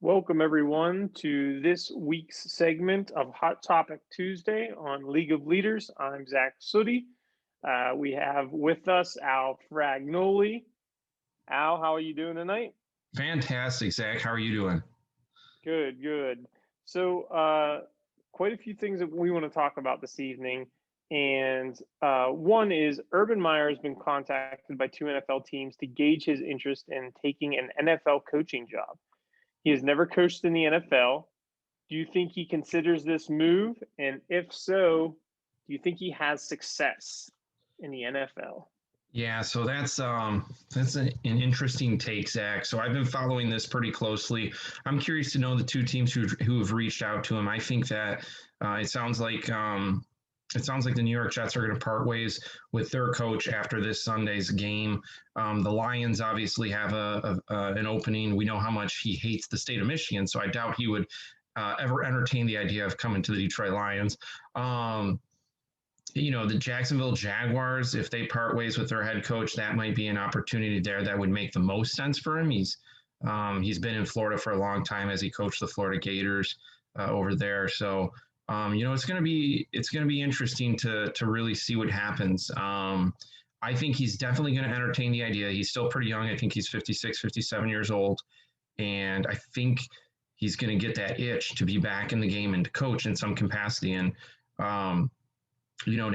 Welcome, everyone, to this week's segment of Hot Topic Tuesday on League of Leaders. I'm Zach Sooty. We have with us Al Fragnoli. Al, how are you doing tonight? Fantastic, Zach. How are you doing? Good, good. So, quite a few things that we want to talk about this evening. And one is Urban Meyer has been contacted by two NFL teams to gauge his interest in taking an NFL coaching job. He has never coached in the NFL. Do you think he considers this move? And if so, do you think he has success in the NFL? Yeah, so that's an interesting take, Zach. So I've been following this pretty closely. I'm curious to know the two teams who have reached out to him. I think that it sounds like the New York Jets are going to part ways with their coach after this Sunday's game. The Lions obviously have an opening. We know how much he hates the state of Michigan, so I doubt he would ever entertain the idea of coming to the Detroit Lions. The Jacksonville Jaguars, if they part ways with their head coach, that might be an opportunity there that would make the most sense for him. He's been in Florida for a long time as he coached the Florida Gators over there. So it's gonna be interesting to really see what happens. I think he's definitely going to entertain the idea. He's still pretty young. I think he's 56, 57 years old, and I think he's going to get that itch to be back in the game and to coach in some capacity. And to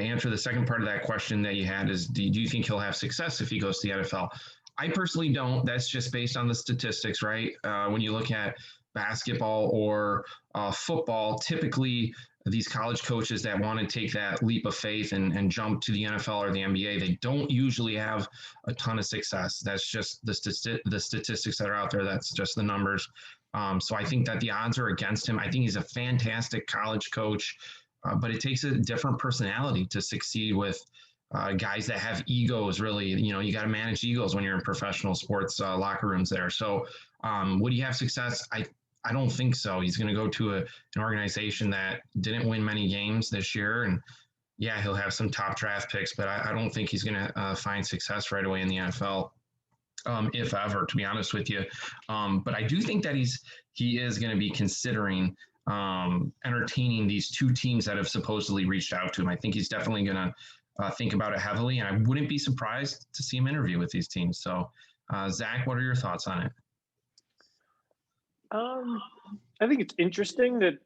answer the second part of that question that you had is, do you think he'll have success if he goes to the NFL? I personally don't. That's just based on the statistics, right? When you look at basketball or football, typically these college coaches that want to take that leap of faith and jump to the NFL or the NBA, they don't usually have a ton of success. That's just the statistics that are out there. That's just the numbers. So I think that the odds are against him. I think he's a fantastic college coach. But it takes a different personality to succeed with guys that have egos. Really, you got to manage egos when you're in professional sports locker rooms there. So, would he have success? I don't think so. He's going to go to an organization that didn't win many games this year, and yeah, he'll have some top draft picks, but I don't think he's going to find success right away in the NFL. If ever, to be honest with you. But I do think that he is going to be considering entertaining these two teams that have supposedly reached out to him. I think he's definitely going to think about it heavily, and I wouldn't be surprised to see him interview with these teams. So, Zach, what are your thoughts on it? Um, I think it's interesting that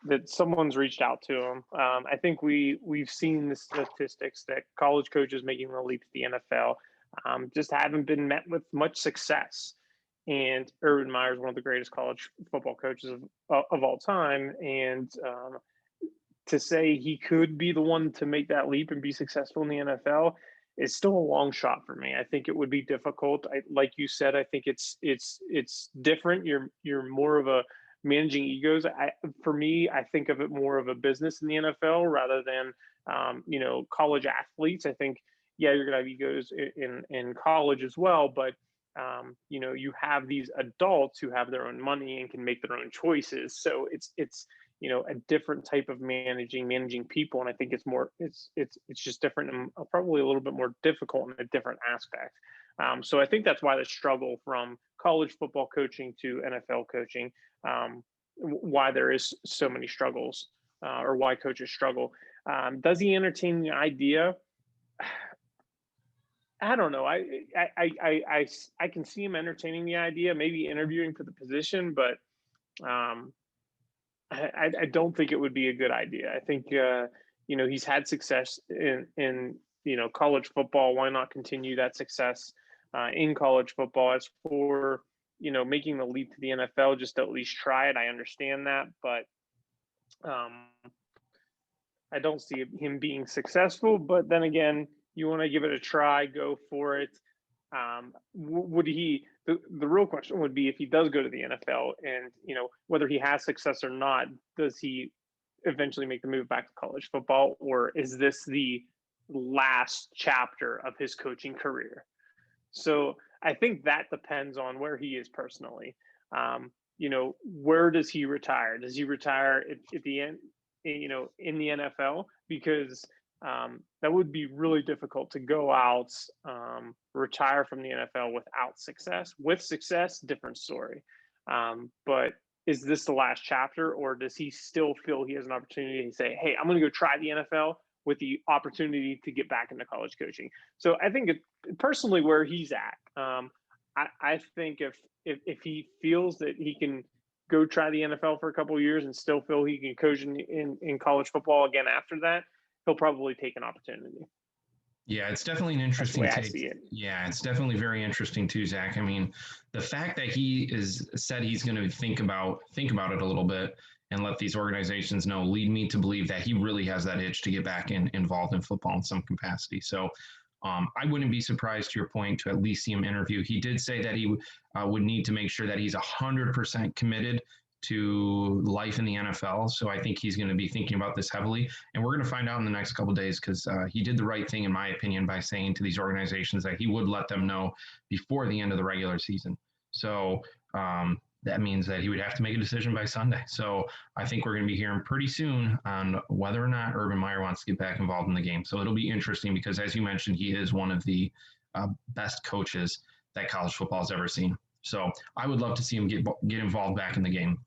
that someone's reached out to him. I think we've seen the statistics that college coaches making the leap to the NFL just haven't been met with much success. And Urban Meyer is one of the greatest college football coaches of all time. And to say he could be the one to make that leap and be successful in the NFL is still a long shot for me. I think it would be difficult. Like you said, I think it's different. You're more of a managing egos. For me, I think of it more of a business in the NFL rather than college athletes. I think you're gonna have egos in college as well, but you have these adults who have their own money and can make their own choices. So it's a different type of managing people, and I think it's just different and probably a little bit more difficult in a different aspect. So I think that's why the struggle from college football coaching to NFL coaching, why there is so many struggles, or why coaches struggle. Does he entertain the idea? I don't know. I can see him entertaining the idea, maybe interviewing for the position, but um, I don't think it would be a good idea. I think he's had success in college football. Why not continue that success in college football? As for making the leap to the NFL, just to at least try it. I understand that, but um, I don't see him being successful. But then again, you want to give it a try, go for it. Would he? The real question would be if he does go to the NFL, and whether he has success or not, does he eventually make the move back to college football, or is this the last chapter of his coaching career? So I think that depends on where he is personally. Where does he retire? Does he retire at the end, in the NFL? Because that would be really difficult to go out, retire from the NFL without success. With success, different story. But is this the last chapter, or does he still feel he has an opportunity to say, "Hey, I'm going to go try the NFL with the opportunity to get back into college coaching"? So I think personally where he's at, I think if he feels that he can go try the NFL for a couple of years and still feel he can coach in college football again after that, he'll probably take an opportunity. Yeah, it's definitely an That's the interesting way I take. see it. Yeah, it's definitely very interesting too, Zach. I mean, the fact that he is said he's going to think about it a little bit and let these organizations know lead me to believe that he really has that itch to get back involved in football in some capacity. So I wouldn't be surprised to your point to at least see him interview. He did say that he would need to make sure that he's 100% committed to life in the NFL. So I think he's going to be thinking about this heavily. And we're going to find out in the next couple of days because he did the right thing, in my opinion, by saying to these organizations that he would let them know before the end of the regular season. So that means that he would have to make a decision by Sunday. So I think we're going to be hearing pretty soon on whether or not Urban Meyer wants to get back involved in the game. So it'll be interesting because, as you mentioned, he is one of the best coaches that college football has ever seen. So I would love to see him get involved back in the game,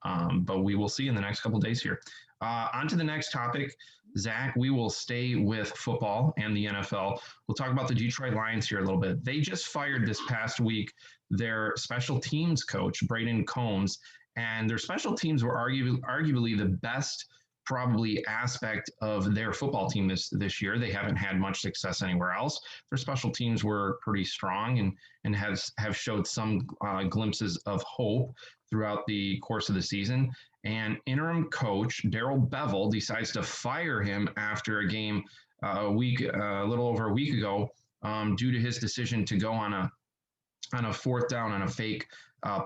but we will see in the next couple of days here. On to the next topic, Zach. We will stay with football and the NFL. We'll talk about the Detroit Lions here a little bit. They just fired this past week their special teams coach, Braden Combs, and their special teams were arguably the best probably aspect of their football team this year. They haven't had much success anywhere else. Their special teams were pretty strong and have showed some glimpses of hope throughout the course of the season. And interim coach Daryl Bevell decides to fire him after a game a little over a week ago, due to his decision to go on a fourth down on a fake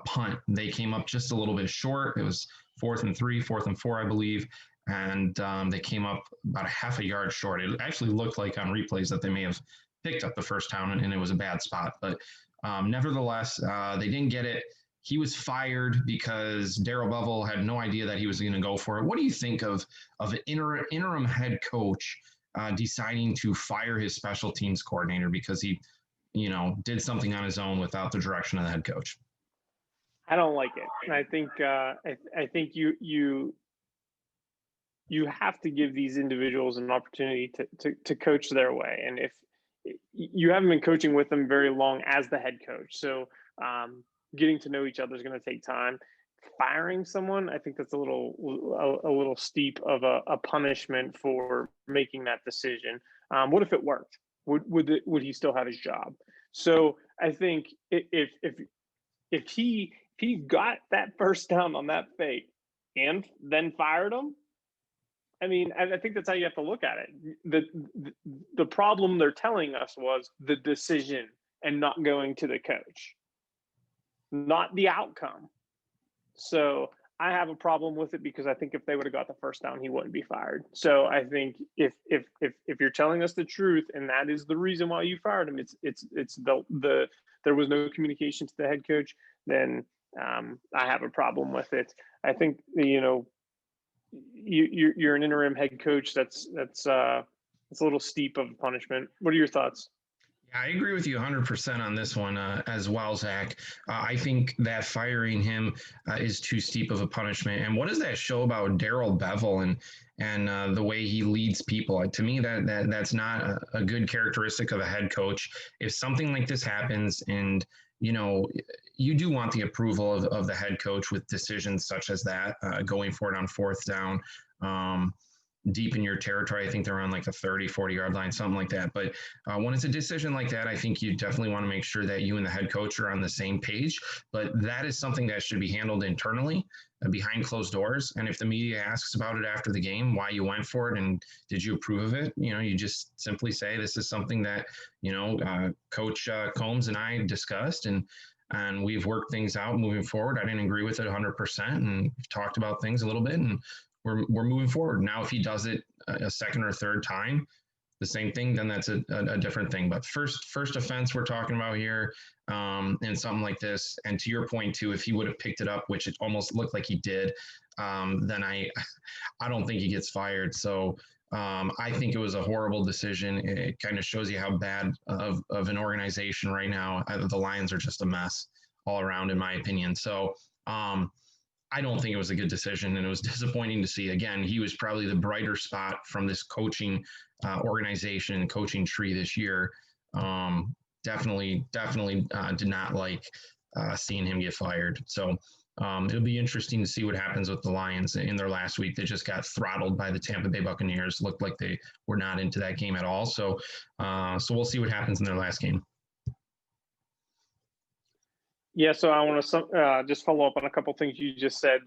punt. They came up just a little bit short. It was 4th and 3, 4th and 4, I believe. And they came up about a half a yard short. It actually looked like on replays that they may have picked up the first down and it was a bad spot. But nevertheless, they didn't get it. He was fired because Daryl Bevell had no idea that he was going to go for it. What do you think of an interim head coach deciding to fire his special teams coordinator because he did something on his own without the direction of the head coach? I don't like it. And I think I think you have to give these individuals an opportunity to coach their way. And if you haven't been coaching with them very long as the head coach, so getting to know each other is going to take time. Firing someone, I think that's a little steep of a punishment for making that decision. What if it worked? Would he still have his job? So I think if he got that first down on that fake and then fired him, I mean, I think that's how you have to look at it. The problem they're telling us was the decision and not going to the coach, not the outcome. So I have a problem with it because I think if they would have got the first down, he wouldn't be fired. So I think if you're telling us the truth and that is the reason why you fired him, it's the there was no communication to the head coach, then I have a problem with it. I think you're an interim head coach. That's a little steep of a punishment. What are your thoughts? Yeah, I agree with you 100% on this one as well, Zach. I think that firing him is too steep of a punishment. And what does that show about Daryl Bevell and the way he leads people? To me, that's not a good characteristic of a head coach. If something like this happens and you do want the approval of the head coach with decisions such as that, going for it on fourth down, deep in your territory. I think they're on like the 30, 40-yard line, something like that. But when it's a decision like that, I think you definitely want to make sure that you and the head coach are on the same page. But that is something that should be handled internally behind closed doors. And if the media asks about it after the game, why you went for it and did you approve of it, you just simply say, this is something that, Coach Combs and I discussed and we've worked things out moving forward. I didn't agree with it 100% and we've talked about things a little bit and we're moving forward. Now, if he does it a second or third time, the same thing, then that's a different thing. But first offense we're talking about here, and something like this. And to your point too, if he would have picked it up, which it almost looked like he did, then I don't think he gets fired. So I think it was a horrible decision. It kind of shows you how bad of an organization right now. The Lions are just a mess all around, in my opinion. So I don't think it was a good decision, and it was disappointing to see. Again, he was probably the brighter spot from this coaching organization and coaching tree this year. Definitely did not like seeing him get fired. So it'll be interesting to see what happens with the Lions in their last week. They just got throttled by the Tampa Bay Buccaneers. Looked like they were not into that game at all. So we'll see what happens in their last game. Yeah, so I want to just follow up on a couple things you just said.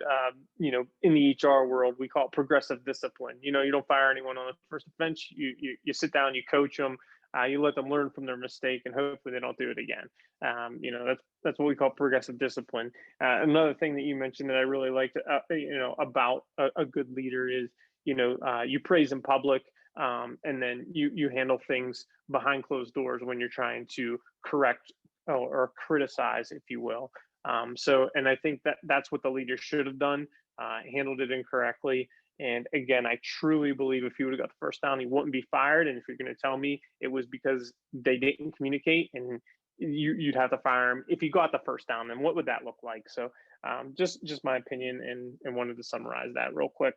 In the HR world, we call it progressive discipline. You don't fire anyone on the first bench. You sit down, you coach them, you let them learn from their mistake, and hopefully they don't do it again. That's what we call progressive discipline. Another thing that you mentioned that I really liked, about a good leader is, you praise in public, and then you handle things behind closed doors when you're trying to correct or criticize, if you will. And I think that's what the leader should have done, handled it incorrectly. And again, I truly believe if he would have got the first down, he wouldn't be fired. And if you're going to tell me it was because they didn't communicate, and you'd have to fire him if he got the first down, then what would that look like? So just my opinion, and wanted to summarize that real quick.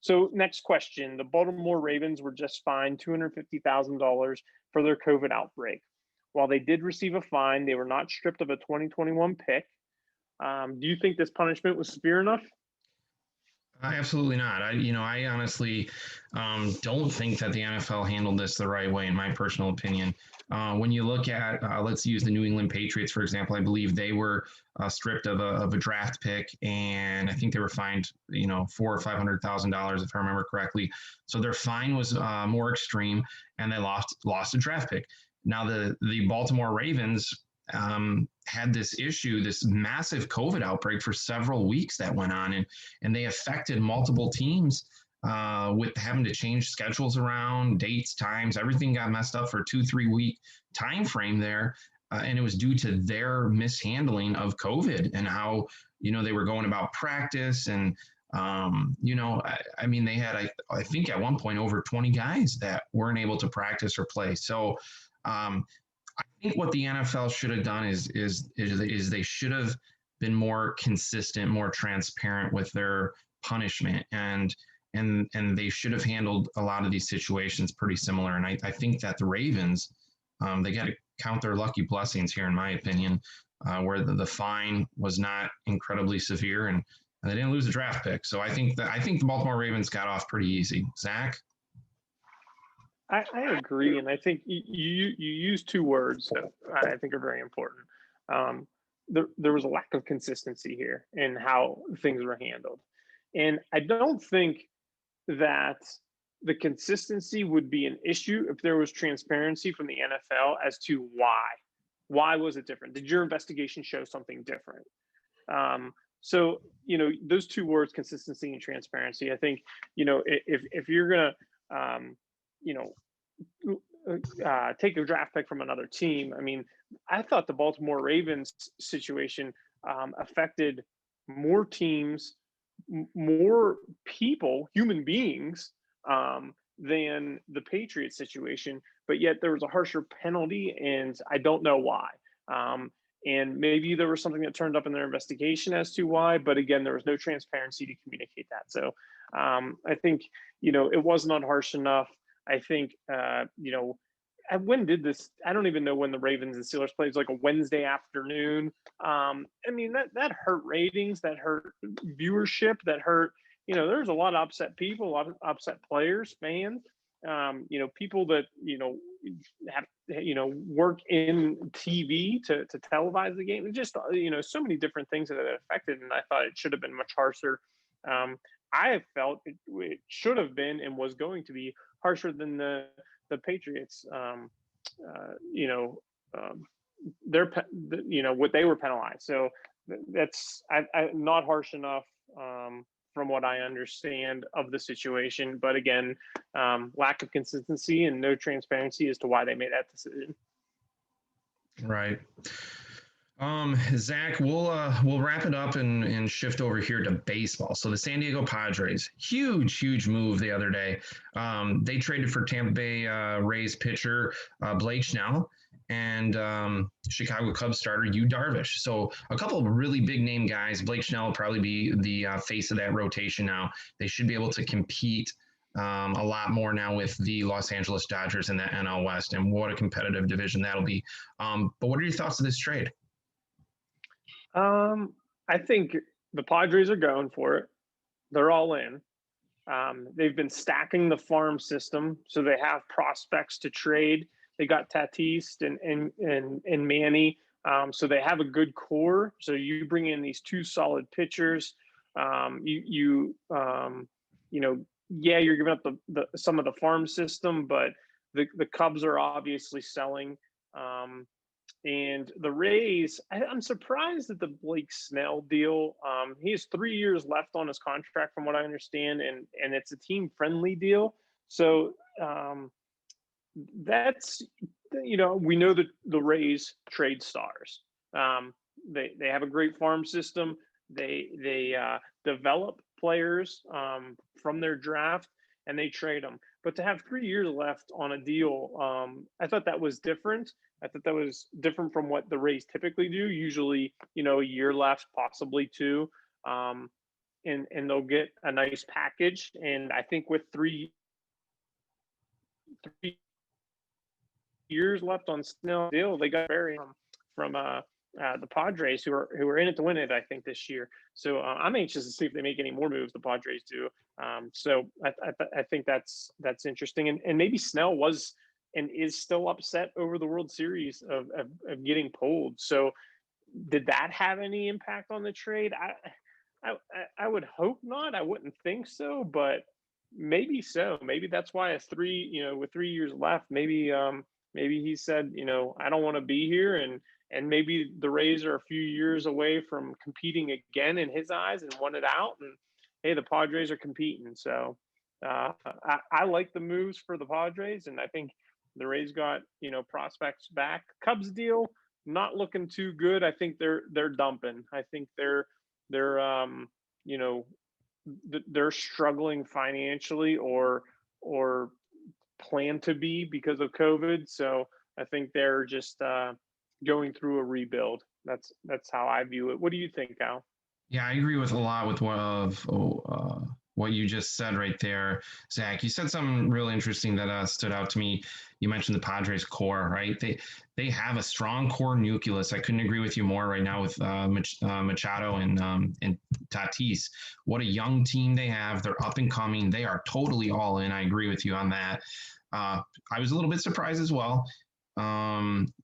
So next question: the Baltimore Ravens were just fined $250,000 for their COVID outbreak. While they did receive a fine, they were not stripped of a 2021 pick. Do you think this punishment was severe enough? Absolutely not. I honestly don't think that the NFL handled this the right way, in my personal opinion. When you look at, let's use the New England Patriots, for example, I believe they were stripped of a draft pick, and I think they were fined, $400,000 or $500,000, if I remember correctly. So their fine was more extreme, and they lost a draft pick. Now the Baltimore Ravens had this issue, this massive COVID outbreak for several weeks that went on, and they affected multiple teams with having to change schedules around, dates, times. Everything got messed up for a 2-3 week time frame there, and it was due to their mishandling of COVID and how they were going about practice. And they had I think at one point over 20 guys that weren't able to practice or play. So I think what the NFL should have done is they should have been more consistent, more transparent with their punishment, and they should have handled a lot of these situations pretty similar. And I think that the Ravens, they got to count their lucky blessings here, in my opinion, where the fine was not incredibly severe, and they didn't lose a draft pick. So I think the Baltimore Ravens got off pretty easy. Zach? I agree, and I think you use two words that I think are very important. There was a lack of consistency here in how things were handled, and I don't think that the consistency would be an issue if there was transparency from the NFL as to why. Why was it different? Did your investigation show something different? So those two words, consistency and transparency. I think if you're gonna take a draft pick from another team. I mean, I thought the Baltimore Ravens situation affected more teams, more people, human beings, than the Patriots situation. But yet there was a harsher penalty, and I don't know why. And maybe there was something that turned up in their investigation as to why. But again, there was no transparency to communicate that. So I think it was not harsh enough. I think, when did this? I don't even know when the Ravens and Steelers played. It was like a Wednesday afternoon. I mean, that hurt ratings, that hurt viewership, that hurt, there's a lot of upset people, a lot of upset players, fans, people that, have, work in TV to televise the game. Just, so many different things that it affected. And I thought it should have been much harsher. I have felt it should have been and was going to be harsher than the Patriots. What they were penalized. So that's not harsh enough from what I understand of the situation. But again, lack of consistency and no transparency as to why they made that decision. Right. Zach, we'll wrap it up and shift over here to baseball. So the San Diego Padres, huge move the other day. They traded for Tampa Bay Rays pitcher Blake Snell, and Chicago Cubs starter Yu Darvish. So a couple of really big name guys. Blake Snell will probably be the face of that rotation now. They should be able to compete a lot more now with the Los Angeles Dodgers in the NL West, and what a competitive division that'll be. But what are your thoughts of this trade? I think the Padres are going for it. They're all in. They've been stacking the farm system, so they have prospects to trade. They got Tatis and Manny, so they have a good core. So you bring in these two solid pitchers. Yeah, you're giving up some of the farm system, but the Cubs are obviously selling. And the Rays, I'm surprised at the Blake Snell deal. He has 3 years left on his contract, from what I understand, and it's a team-friendly deal. So that's, we know that the Rays trade stars. They have a great farm system. They develop players from their draft, and they trade them. But to have 3 years left on a deal, I thought that was different. I thought that was different from what the Rays typically do. Usually, a year left, possibly two, and they'll get a nice package. And I think with three years left on Snell deal, they got Barry from the Padres, who are in it to win it, I think, this year. So I'm anxious to see if they make any more moves. The Padres do. So I think that's interesting, and maybe Snell was and is still upset over the World Series of getting pulled. So did that have any impact on the trade? I would hope not. I wouldn't think so, but maybe so. Maybe that's why with 3 years left, maybe he said, I don't want to be here, and maybe the Rays are a few years away from competing again in his eyes and won it out. And hey, the Padres are competing. So I like the moves for the Padres, and I think the Rays got prospects back. Cubs deal not looking too good. I think they're dumping. I think they're struggling financially or plan to be because of COVID. So I think they're just going through a rebuild. That's how I view it. What do you think, Al? Yeah, I agree with a lot with what you just said right there, Zach. You said something really interesting that stood out to me. You mentioned the Padres core, right? They have a strong core nucleus. I couldn't agree with you more right now with Machado and Tatis. What a young team they have. They're up and coming. They are totally all in. I agree with you on that. I was a little bit surprised as well.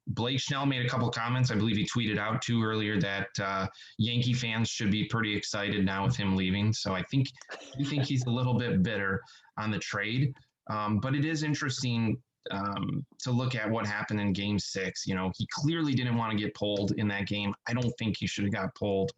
Blake Snell made a couple comments. I believe he tweeted out too earlier that Yankee fans should be pretty excited now with him leaving. So I think he's a little bit bitter on the trade. But it is interesting to look at what happened in Game 6. He clearly didn't want to get pulled in that game. I don't think he should have got pulled.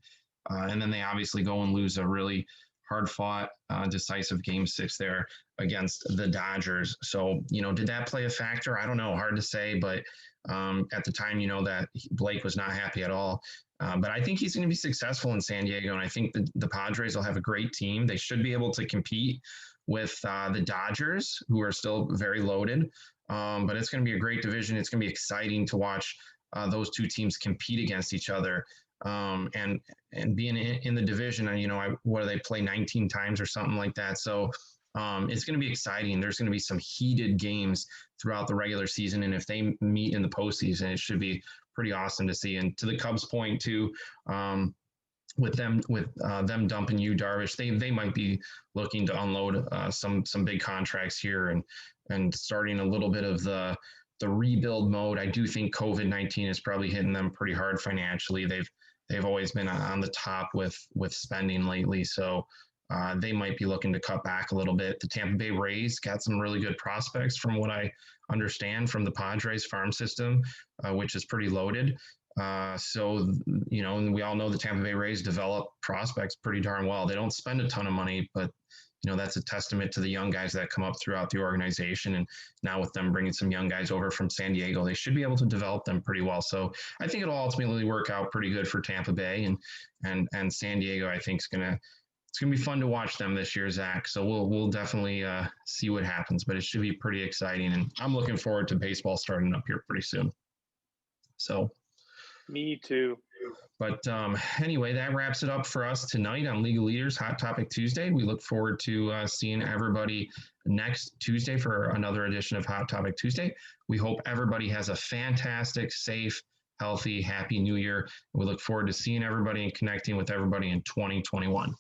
And then they obviously go and lose a really hard-fought, decisive Game 6 there against the Dodgers. So, did that play a factor? I don't know. Hard to say, but at the time, that Blake was not happy at all. But I think he's going to be successful in San Diego, and I think the Padres will have a great team. They should be able to compete with the Dodgers, who are still very loaded. But it's going to be a great division. It's going to be exciting to watch those two teams compete against each other. And being in the division, what do they play 19 times or something like that? So it's going to be exciting. There's going to be some heated games throughout the regular season, and if they meet in the postseason, it should be pretty awesome to see. And to the Cubs' point too, with them dumping Yu Darvish, they might be looking to unload some big contracts here and starting a little bit of the rebuild mode. I do think COVID-19 is probably hitting them pretty hard financially. They've always been on the top with spending lately, so they might be looking to cut back a little bit. The Tampa Bay Rays got some really good prospects from what I understand from the Padres farm system, which is pretty loaded. So, and we all know the Tampa Bay Rays develop prospects pretty darn well. They don't spend a ton of money, but that's a testament to the young guys that come up throughout the organization. And now with them bringing some young guys over from San Diego, they should be able to develop them pretty well. So I think it'll ultimately work out pretty good for Tampa Bay and San Diego. I think it's gonna be fun to watch them this year, Zach. So we'll definitely see what happens, but it should be pretty exciting. And I'm looking forward to baseball starting up here pretty soon. So, Me too. but anyway, that wraps it up for us tonight on League of Leaders Hot Topic Tuesday. We look forward to seeing everybody next Tuesday for another edition of Hot Topic Tuesday. We hope everybody has a fantastic, safe, healthy, happy new year. We look forward to seeing everybody and connecting with everybody in 2021.